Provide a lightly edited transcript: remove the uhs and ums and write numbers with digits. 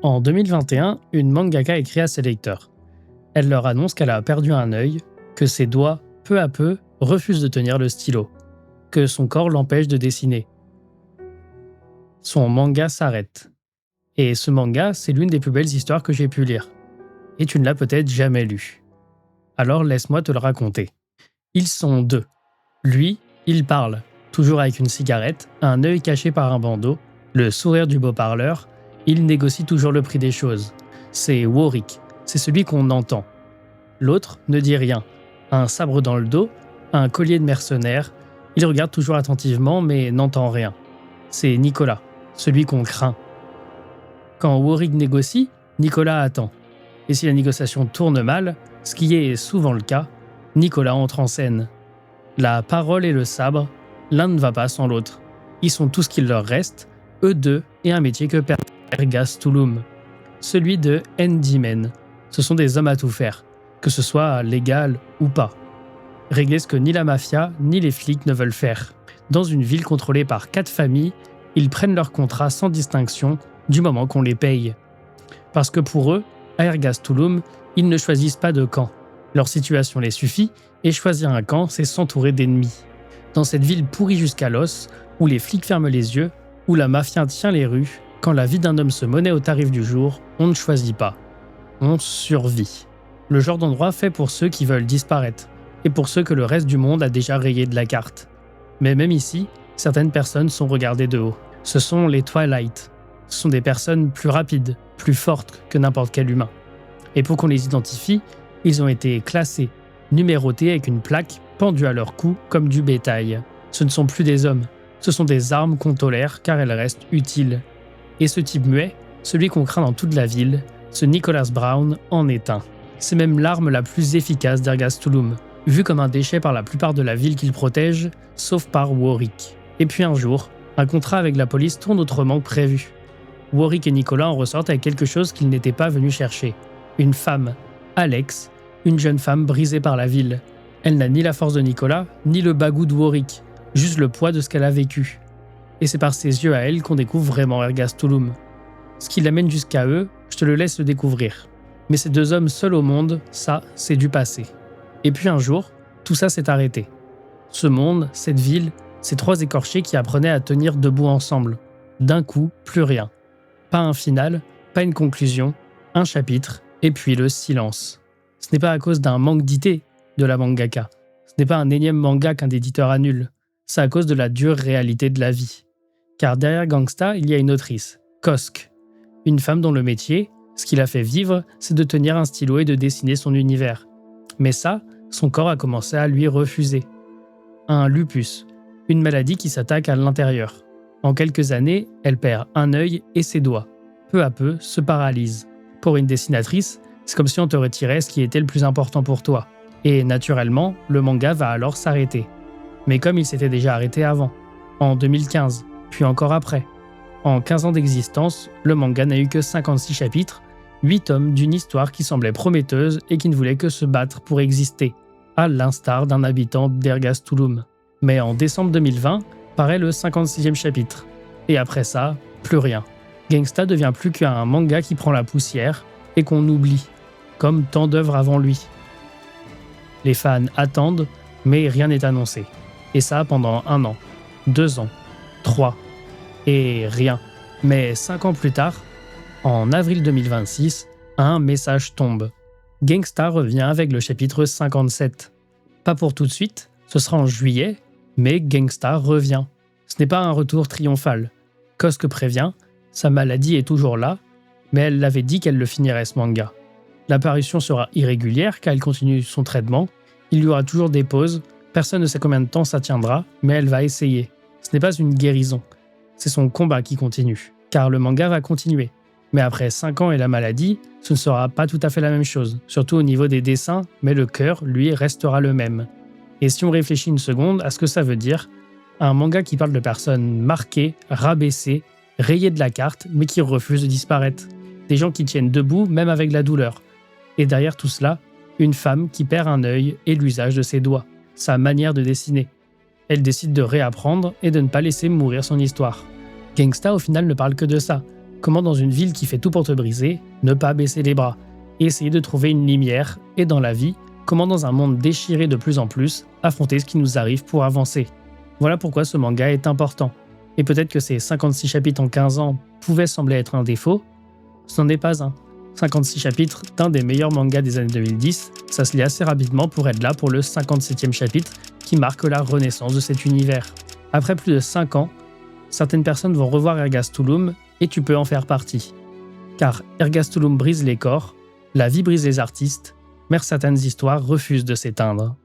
En 2021, une mangaka écrit à ses lecteurs. Elle leur annonce qu'elle a perdu un œil, que ses doigts, peu à peu, refusent de tenir le stylo, que son corps l'empêche de dessiner. Son manga s'arrête. Et ce manga, c'est l'une des plus belles histoires que j'ai pu lire. Et tu ne l'as peut-être jamais lu. Alors laisse-moi te le raconter. Ils sont deux. Lui, il parle, toujours avec une cigarette, un œil caché par un bandeau, le sourire du beau parleur. Il négocie toujours le prix des choses. C'est Warwick, c'est celui qu'on entend. L'autre ne dit rien. Un sabre dans le dos, un collier de mercenaire. Il regarde toujours attentivement mais n'entend rien. C'est Nicolas, celui qu'on craint. Quand Warwick négocie, Nicolas attend. Et si la négociation tourne mal, ce qui est souvent le cas, Nicolas entre en scène. La parole et le sabre, l'un ne va pas sans l'autre. Ils sont tout ce qu'il leur reste, eux deux, et un métier que perd Ergas Tulum, celui de handyman. Ce sont des hommes à tout faire, que ce soit légal ou pas. Régler ce que ni la mafia ni les flics ne veulent faire. Dans une ville contrôlée par 4 familles, ils prennent leurs contrats sans distinction du moment qu'on les paye. Parce que pour eux, à Ergas Tulum, ils ne choisissent pas de camp. Leur situation les suffit, et choisir un camp, c'est s'entourer d'ennemis. Dans cette ville pourrie jusqu'à l'os, où les flics ferment les yeux, où la mafia tient les rues, quand la vie d'un homme se monnaie au tarif du jour, on ne choisit pas. On survit. Le genre d'endroit fait pour ceux qui veulent disparaître, et pour ceux que le reste du monde a déjà rayé de la carte. Mais même ici, certaines personnes sont regardées de haut. Ce sont les Twilight. Ce sont des personnes plus rapides, plus fortes que n'importe quel humain. Et pour qu'on les identifie, ils ont été classés, numérotés avec une plaque pendue à leur cou comme du bétail. Ce ne sont plus des hommes, ce sont des armes qu'on tolère car elles restent utiles. Et ce type muet, celui qu'on craint dans toute la ville, ce Nicholas Brown, en est un. C'est même l'arme la plus efficace d'Ergas Tulum, vue comme un déchet par la plupart de la ville qu'il protège, sauf par Warwick. Et puis un jour, un contrat avec la police tourne autrement que prévu. Warwick et Nicolas en ressortent avec quelque chose qu'ils n'étaient pas venus chercher. Une femme, Alex, une jeune femme brisée par la ville. Elle n'a ni la force de Nicolas, ni le bagout de Warwick, juste le poids de ce qu'elle a vécu. Et c'est par ses yeux à elle qu'on découvre vraiment Ergas Tulum. Ce qui l'amène jusqu'à eux, je te le laisse le découvrir. Mais ces deux hommes seuls au monde, ça, c'est du passé. Et puis un jour, tout ça s'est arrêté. Ce monde, cette ville, ces 3 écorchés qui apprenaient à tenir debout ensemble. D'un coup, plus rien. Pas un final, pas une conclusion, un chapitre, et puis le silence. Ce n'est pas à cause d'un manque d'idées de la mangaka. Ce n'est pas un énième manga qu'un éditeur annule. C'est à cause de la dure réalité de la vie. Car derrière Gangsta, il y a une autrice, Kosk. Une femme dont le métier, ce qui l'a fait vivre, c'est de tenir un stylo et de dessiner son univers. Mais ça, son corps a commencé à lui refuser. Un lupus, une maladie qui s'attaque à l'intérieur. En quelques années, elle perd un œil et ses doigts. Peu à peu, se paralyse. Pour une dessinatrice, c'est comme si on te retirait ce qui était le plus important pour toi. Et naturellement, le manga va alors s'arrêter. Mais comme il s'était déjà arrêté avant, en 2015, puis encore après. En 15 ans d'existence, le manga n'a eu que 56 chapitres, 8 tomes d'une histoire qui semblait prometteuse et qui ne voulait que se battre pour exister, à l'instar d'un habitant d'Ergas Tulum. Mais en décembre 2020, paraît le 56e chapitre. Et après ça, plus rien. Gangsta devient plus qu'un manga qui prend la poussière et qu'on oublie, comme tant d'œuvres avant lui. Les fans attendent, mais rien n'est annoncé. Et ça pendant 1 an, 2 ans, 3, et rien. Mais 5 ans plus tard, en avril 2026, un message tombe. Gangsta revient avec le chapitre 57. Pas pour tout de suite, ce sera en juillet, mais Gangsta revient. Ce n'est pas un retour triomphal. Kosk prévient, sa maladie est toujours là, mais elle l'avait dit qu'elle le finirait ce manga. L'apparition sera irrégulière car elle continue son traitement, il y aura toujours des pauses, personne ne sait combien de temps ça tiendra, mais elle va essayer. Ce n'est pas une guérison, c'est son combat qui continue, car le manga va continuer. Mais après 5 ans et la maladie, ce ne sera pas tout à fait la même chose, surtout au niveau des dessins, mais le cœur, lui, restera le même. Et si on réfléchit une seconde à ce que ça veut dire, un manga qui parle de personnes marquées, rabaissées, rayées de la carte, mais qui refusent de disparaître. Des gens qui tiennent debout, même avec la douleur. Et derrière tout cela, une femme qui perd un œil et l'usage de ses doigts, sa manière de dessiner. Elle décide de réapprendre et de ne pas laisser mourir son histoire. Gangsta, au final, ne parle que de ça. Comment dans une ville qui fait tout pour te briser, ne pas baisser les bras et essayer de trouver une lumière, et dans la vie, comment dans un monde déchiré de plus en plus, affronter ce qui nous arrive pour avancer. Voilà pourquoi ce manga est important. Et peut-être que ces 56 chapitres en 15 ans pouvaient sembler être un défaut, ce n'en est pas un. 56 chapitres d'un des meilleurs mangas des années 2010, ça se lit assez rapidement pour être là pour le 57e chapitre qui marque la renaissance de cet univers. Après plus de 5 ans, certaines personnes vont revoir Ergastulum et tu peux en faire partie. Car Ergastulum brise les corps, la vie brise les artistes, mais certaines histoires refusent de s'éteindre.